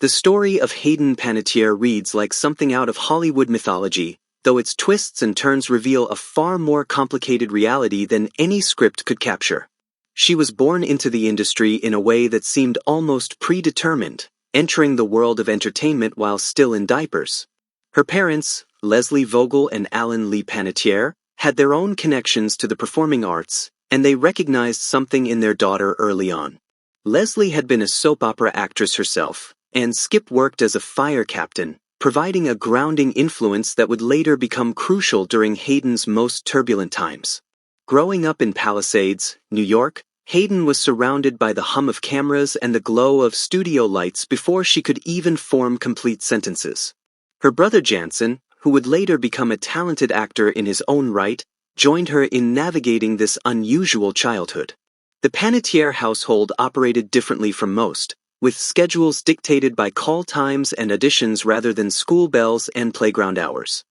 The story of Hayden Panettiere reads like something out of Hollywood mythology, though its twists and turns reveal a far more complicated reality than any script could capture. She was born into the industry in a way that seemed almost predetermined, entering the world of entertainment while still in diapers. Her parents, Leslie Vogel and Alan Lee Panettiere, had their own connections to the performing arts, and they recognized something in their daughter early on. Leslie had been a soap opera actress herself, and Skip worked as a fire captain, providing a grounding influence that would later become crucial during Hayden's most turbulent times. Growing up in Palisades, New York, Hayden was surrounded by the hum of cameras and the glow of studio lights before she could even form complete sentences. Her brother Jansen, who would later become a talented actor in his own right, joined her in navigating this unusual childhood. The Panettiere household operated differently from most, with schedules dictated by call times and auditions rather than school bells and playground hours.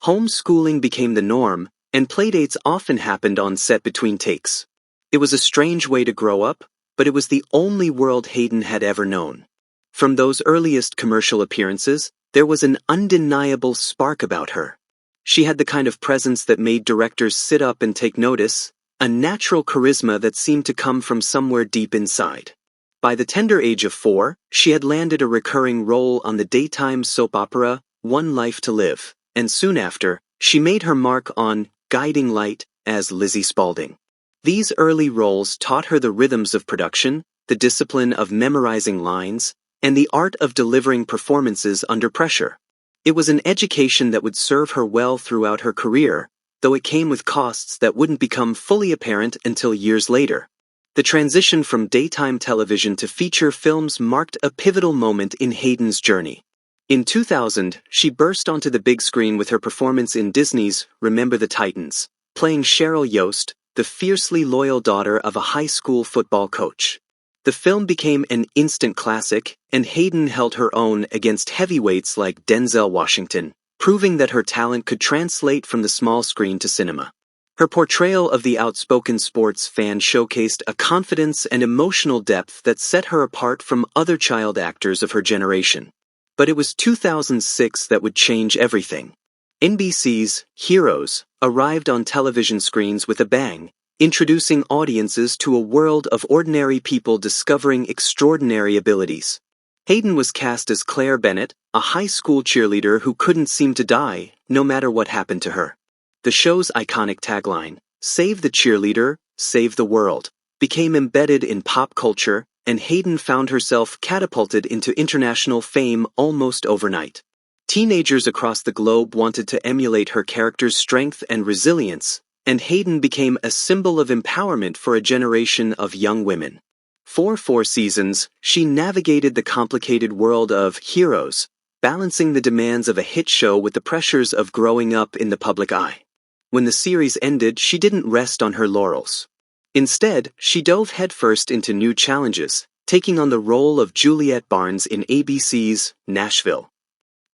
Homeschooling became the norm, and playdates often happened on set between takes. It was a strange way to grow up, but it was the only world Hayden had ever known. From those earliest commercial appearances, there was an undeniable spark about her. She had the kind of presence that made directors sit up and take notice, a natural charisma that seemed to come from somewhere deep inside. By the tender age of 4, she had landed a recurring role on the daytime soap opera, One Life to Live, and soon after, she made her mark on Guiding Light as Lizzie Spaulding. These early roles taught her the rhythms of production, the discipline of memorizing lines, and the art of delivering performances under pressure. It was an education that would serve her well throughout her career, though it came with costs that wouldn't become fully apparent until years later. The transition from daytime television to feature films marked a pivotal moment in Hayden's journey. In 2000, she burst onto the big screen with her performance in Disney's Remember the Titans, playing Cheryl Yost, the fiercely loyal daughter of a high school football coach. The film became an instant classic, and Hayden held her own against heavyweights like Denzel Washington, proving that her talent could translate from the small screen to cinema. Her portrayal of the outspoken sports fan showcased a confidence and emotional depth that set her apart from other child actors of her generation. But it was 2006 that would change everything. NBC's Heroes arrived on television screens with a bang, introducing audiences to a world of ordinary people discovering extraordinary abilities. Hayden was cast as Claire Bennett, a high school cheerleader who couldn't seem to die, no matter what happened to her. The show's iconic tagline, "Save the cheerleader, save the world," became embedded in pop culture, and Hayden found herself catapulted into international fame almost overnight. Teenagers across the globe wanted to emulate her character's strength and resilience, and Hayden became a symbol of empowerment for a generation of young women. For 4 seasons, she navigated the complicated world of Heroes, balancing the demands of a hit show with the pressures of growing up in the public eye. When the series ended, she didn't rest on her laurels. Instead, she dove headfirst into new challenges, taking on the role of Juliette Barnes in ABC's Nashville.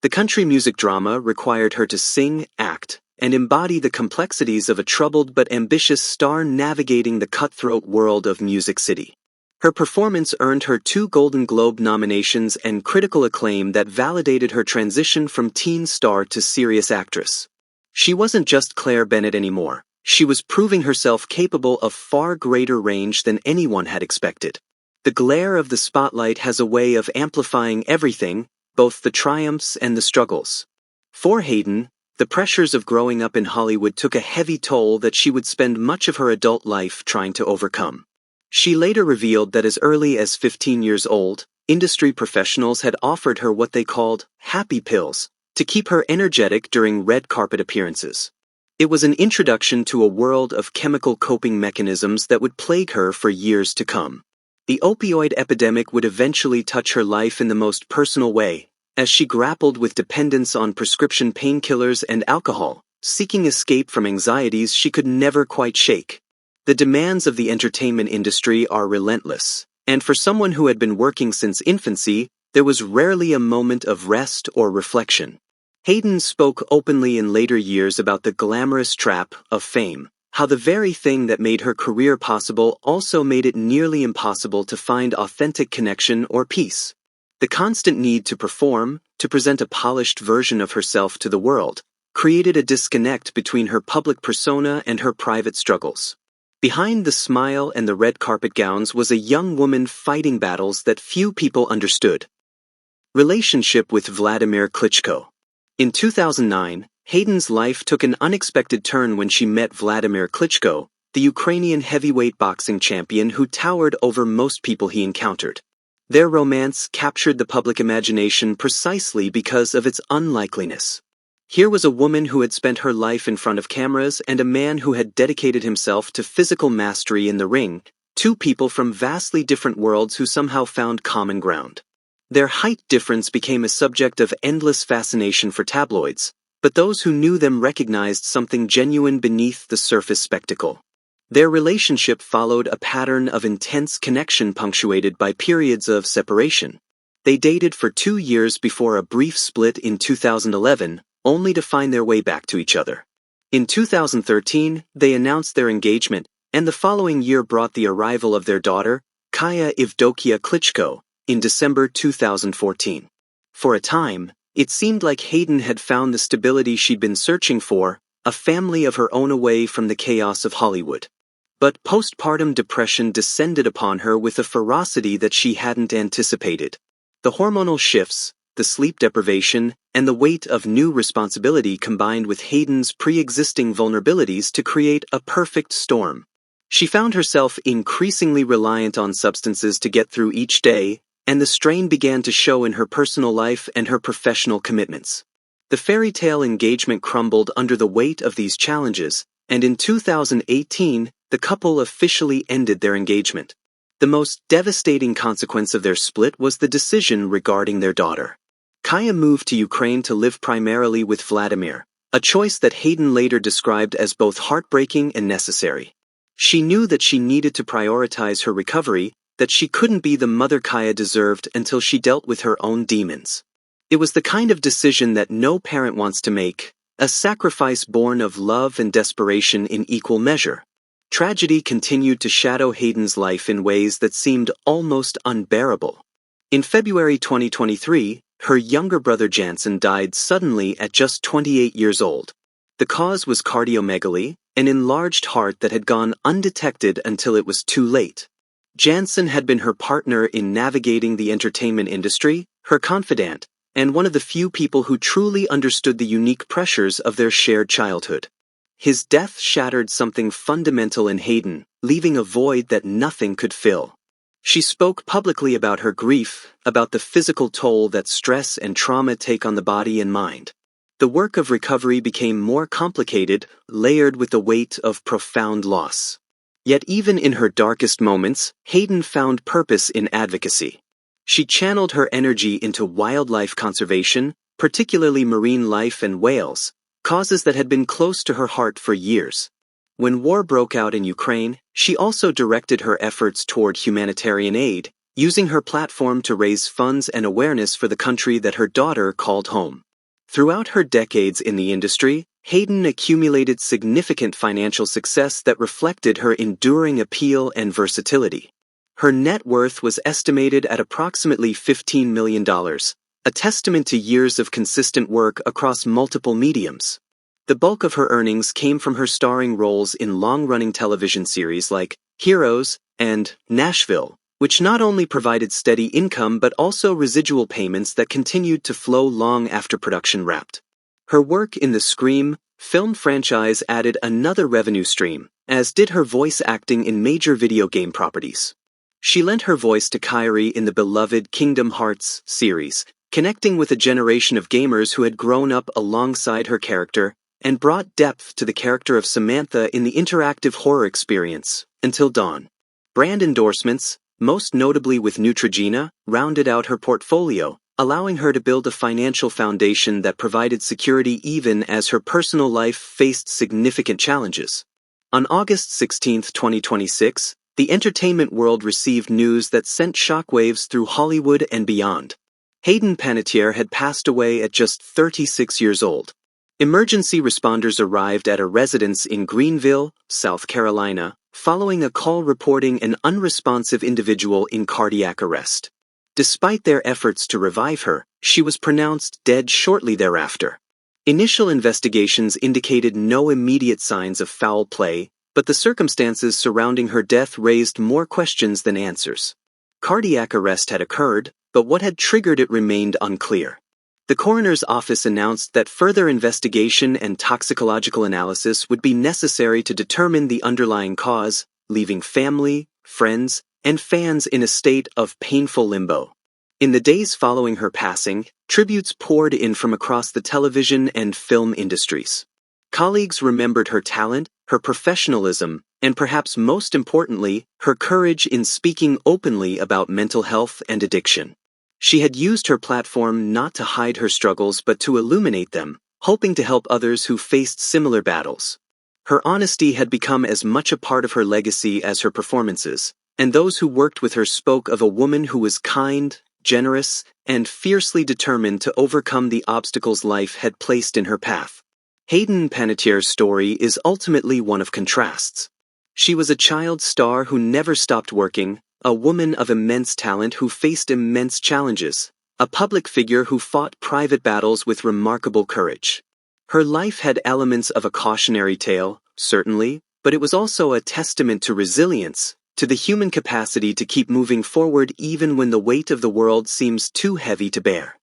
The country music drama required her to sing, act, and embody the complexities of a troubled but ambitious star navigating the cutthroat world of Music City. Her performance earned her 2 Golden Globe nominations and critical acclaim that validated her transition from teen star to serious actress. She wasn't just Claire Bennett anymore. She was proving herself capable of far greater range than anyone had expected. The glare of the spotlight has a way of amplifying everything, both the triumphs and the struggles. For Hayden, the pressures of growing up in Hollywood took a heavy toll that she would spend much of her adult life trying to overcome. She later revealed that as early as 15 years old, industry professionals had offered her what they called happy pills to keep her energetic during red carpet appearances. It was an introduction to a world of chemical coping mechanisms that would plague her for years to come. The opioid epidemic would eventually touch her life in the most personal way, as she grappled with dependence on prescription painkillers and alcohol, seeking escape from anxieties she could never quite shake. The demands of the entertainment industry are relentless, and for someone who had been working since infancy, there was rarely a moment of rest or reflection. Hayden spoke openly in later years about the glamorous trap of fame, how the very thing that made her career possible also made it nearly impossible to find authentic connection or peace. The constant need to perform, to present a polished version of herself to the world, created a disconnect between her public persona and her private struggles. Behind the smile and the red carpet gowns was a young woman fighting battles that few people understood. Relationship with Wladimir Klitschko. In 2009, Hayden's life took an unexpected turn when she met Wladimir Klitschko, the Ukrainian heavyweight boxing champion who towered over most people he encountered. Their romance captured the public imagination precisely because of its unlikeliness. Here was a woman who had spent her life in front of cameras and a man who had dedicated himself to physical mastery in the ring, two people from vastly different worlds who somehow found common ground. Their height difference became a subject of endless fascination for tabloids, but those who knew them recognized something genuine beneath the surface spectacle. Their relationship followed a pattern of intense connection punctuated by periods of separation. They dated for 2 years before a brief split in 2011, only to find their way back to each other. In 2013, they announced their engagement, and the following year brought the arrival of their daughter, Kaya Evdokia Klitschko, in December 2014. For a time, it seemed like Hayden had found the stability she'd been searching for, a family of her own away from the chaos of Hollywood. But postpartum depression descended upon her with a ferocity that she hadn't anticipated. The hormonal shifts, the sleep deprivation, and the weight of new responsibility combined with Hayden's pre-existing vulnerabilities to create a perfect storm. She found herself increasingly reliant on substances to get through each day, and the strain began to show in her personal life and her professional commitments. The fairy tale engagement crumbled under the weight of these challenges, and in 2018, the couple officially ended their engagement. The most devastating consequence of their split was the decision regarding their daughter. Kaya moved to Ukraine to live primarily with Wladimir, a choice that Hayden later described as both heartbreaking and necessary. She knew that she needed to prioritize her recovery, that she couldn't be the mother Kaya deserved until she dealt with her own demons. It was the kind of decision that no parent wants to make, a sacrifice born of love and desperation in equal measure. Tragedy continued to shadow Hayden's life in ways that seemed almost unbearable. In February 2023, her younger brother Jansen died suddenly at just 28 years old. The cause was cardiomegaly, an enlarged heart that had gone undetected until it was too late. Jansen had been her partner in navigating the entertainment industry, her confidant, and one of the few people who truly understood the unique pressures of their shared childhood. His death shattered something fundamental in Hayden, leaving a void that nothing could fill. She spoke publicly about her grief, about the physical toll that stress and trauma take on the body and mind. The work of recovery became more complicated, layered with the weight of profound loss. Yet even in her darkest moments, Hayden found purpose in advocacy. She channeled her energy into wildlife conservation, particularly marine life and whales, causes that had been close to her heart for years. When war broke out in Ukraine, she also directed her efforts toward humanitarian aid, using her platform to raise funds and awareness for the country that her daughter called home. Throughout her decades in the industry, Hayden accumulated significant financial success that reflected her enduring appeal and versatility. Her net worth was estimated at approximately $15 million, a testament to years of consistent work across multiple mediums. The bulk of her earnings came from her starring roles in long-running television series like Heroes and Nashville, which not only provided steady income but also residual payments that continued to flow long after production wrapped. Her work in the Scream film franchise added another revenue stream, as did her voice acting in major video game properties. She lent her voice to Kairi in the beloved Kingdom Hearts series, connecting with a generation of gamers who had grown up alongside her character, and brought depth to the character of Samantha in the interactive horror experience, Until Dawn. Brand endorsements, most notably with Neutrogena, rounded out her portfolio, allowing her to build a financial foundation that provided security even as her personal life faced significant challenges. On August 16, 2026, the entertainment world received news that sent shockwaves through Hollywood and beyond. Hayden Panettiere had passed away at just 36 years old. Emergency responders arrived at a residence in Greenville, South Carolina, following a call reporting an unresponsive individual in cardiac arrest. Despite their efforts to revive her, she was pronounced dead shortly thereafter. Initial investigations indicated no immediate signs of foul play, but the circumstances surrounding her death raised more questions than answers. Cardiac arrest had occurred, but what had triggered it remained unclear. The coroner's office announced that further investigation and toxicological analysis would be necessary to determine the underlying cause, leaving family, friends, and fans in a state of painful limbo. In the days following her passing, tributes poured in from across the television and film industries. Colleagues remembered her talent, her professionalism, and perhaps most importantly, her courage in speaking openly about mental health and addiction. She had used her platform not to hide her struggles but to illuminate them, hoping to help others who faced similar battles. Her honesty had become as much a part of her legacy as her performances, and those who worked with her spoke of a woman who was kind, generous, and fiercely determined to overcome the obstacles life had placed in her path. Hayden Panettiere's story is ultimately one of contrasts. She was a child star who never stopped working, a woman of immense talent who faced immense challenges, a public figure who fought private battles with remarkable courage. Her life had elements of a cautionary tale, certainly, but it was also a testament to resilience, to the human capacity to keep moving forward even when the weight of the world seems too heavy to bear.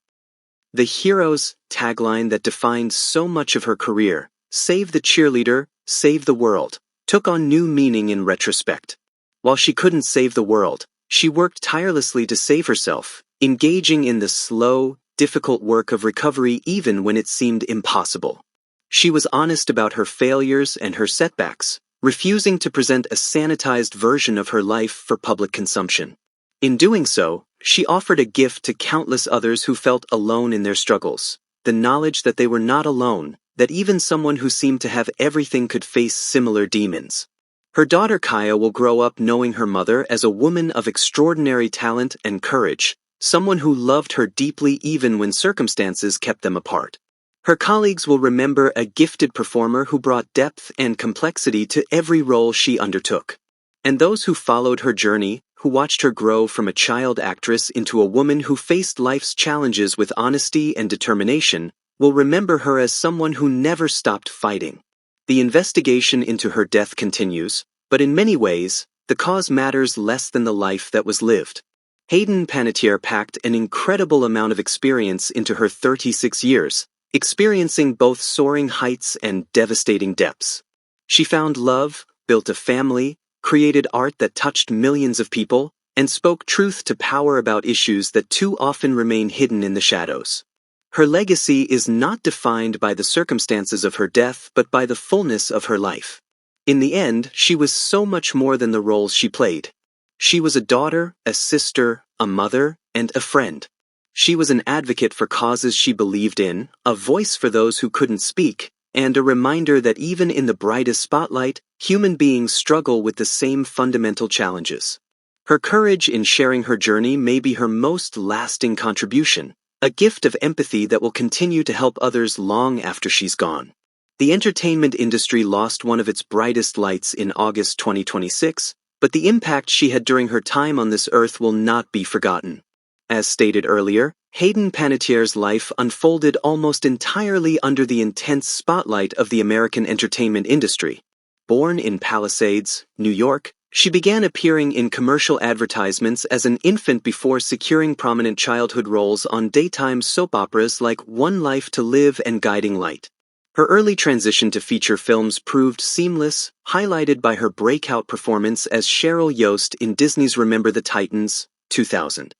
The hero's tagline that defined so much of her career, "Save the cheerleader, save the world," took on new meaning in retrospect. While she couldn't save the world, she worked tirelessly to save herself, engaging in the slow, difficult work of recovery even when it seemed impossible. She was honest about her failures and her setbacks, refusing to present a sanitized version of her life for public consumption. In doing so, she offered a gift to countless others who felt alone in their struggles, the knowledge that they were not alone, that even someone who seemed to have everything could face similar demons. Her daughter Kaya will grow up knowing her mother as a woman of extraordinary talent and courage, someone who loved her deeply even when circumstances kept them apart. Her colleagues will remember a gifted performer who brought depth and complexity to every role she undertook. And those who followed her journey, who watched her grow from a child actress into a woman who faced life's challenges with honesty and determination, will remember her as someone who never stopped fighting. The investigation into her death continues, but in many ways, the cause matters less than the life that was lived. Hayden Panettiere packed an incredible amount of experience into her 36 years, experiencing both soaring heights and devastating depths. She found love, built a family, created art that touched millions of people, and spoke truth to power about issues that too often remain hidden in the shadows. Her legacy is not defined by the circumstances of her death but by the fullness of her life. In the end, she was so much more than the roles she played. She was a daughter, a sister, a mother, and a friend. She was an advocate for causes she believed in, a voice for those who couldn't speak, and a reminder that even in the brightest spotlight, human beings struggle with the same fundamental challenges. Her courage in sharing her journey may be her most lasting contribution, a gift of empathy that will continue to help others long after she's gone. The entertainment industry lost one of its brightest lights in August 2026, but the impact she had during her time on this earth will not be forgotten. As stated earlier, Hayden Panettiere's life unfolded almost entirely under the intense spotlight of the American entertainment industry. Born in Palisades, New York, she began appearing in commercial advertisements as an infant before securing prominent childhood roles on daytime soap operas like One Life to Live and Guiding Light. Her early transition to feature films proved seamless, highlighted by her breakout performance as Cheryl Yost in Disney's Remember the Titans, 2000.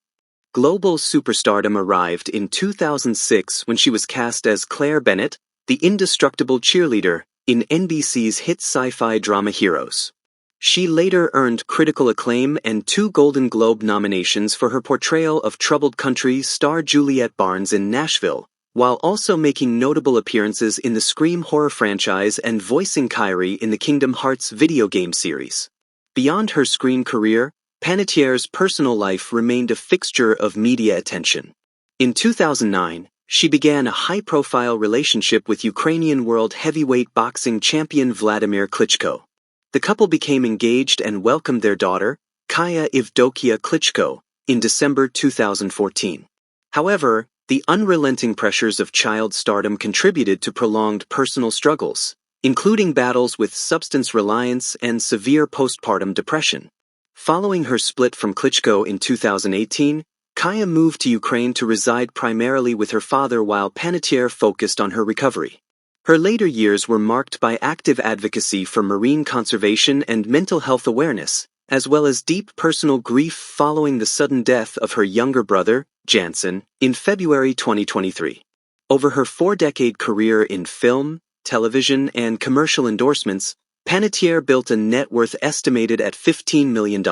Global superstardom arrived in 2006 when she was cast as Claire Bennett, the indestructible cheerleader, in NBC's hit sci-fi drama Heroes. She later earned critical acclaim and 2 Golden Globe nominations for her portrayal of troubled country star Juliette Barnes in Nashville, while also making notable appearances in the Scream horror franchise and voicing Kyrie in the Kingdom Hearts video game series. Beyond her screen career, Panettiere's personal life remained a fixture of media attention. In 2009, she began a high-profile relationship with Ukrainian world heavyweight boxing champion Wladimir Klitschko. The couple became engaged and welcomed their daughter, Kaya Evdokia Klitschko, in December 2014. However, the unrelenting pressures of child stardom contributed to prolonged personal struggles, including battles with substance reliance and severe postpartum depression. Following her split from Klitschko in 2018, Kaya moved to Ukraine to reside primarily with her father while Panettiere focused on her recovery. Her later years were marked by active advocacy for marine conservation and mental health awareness, as well as deep personal grief following the sudden death of her younger brother, Jansen, in February 2023. Over her 4-decade career in film, television, and commercial endorsements, Panettiere built a net worth estimated at $15 million.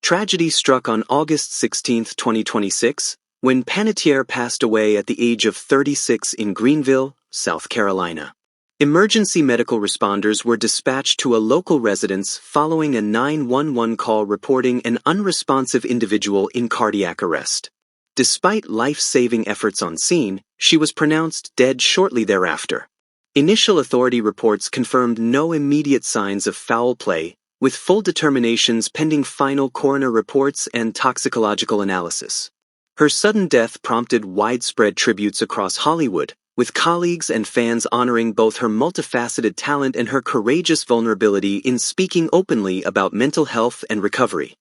Tragedy struck on August 16, 2026, when Panettiere passed away at the age of 36 in Greenville, South Carolina. Emergency medical responders were dispatched to a local residence following a 911 call reporting an unresponsive individual in cardiac arrest. Despite life-saving efforts on scene, she was pronounced dead shortly thereafter. Initial authority reports confirmed no immediate signs of foul play, with full determinations pending final coroner reports and toxicological analysis. Her sudden death prompted widespread tributes across Hollywood, with colleagues and fans honoring both her multifaceted talent and her courageous vulnerability in speaking openly about mental health and recovery.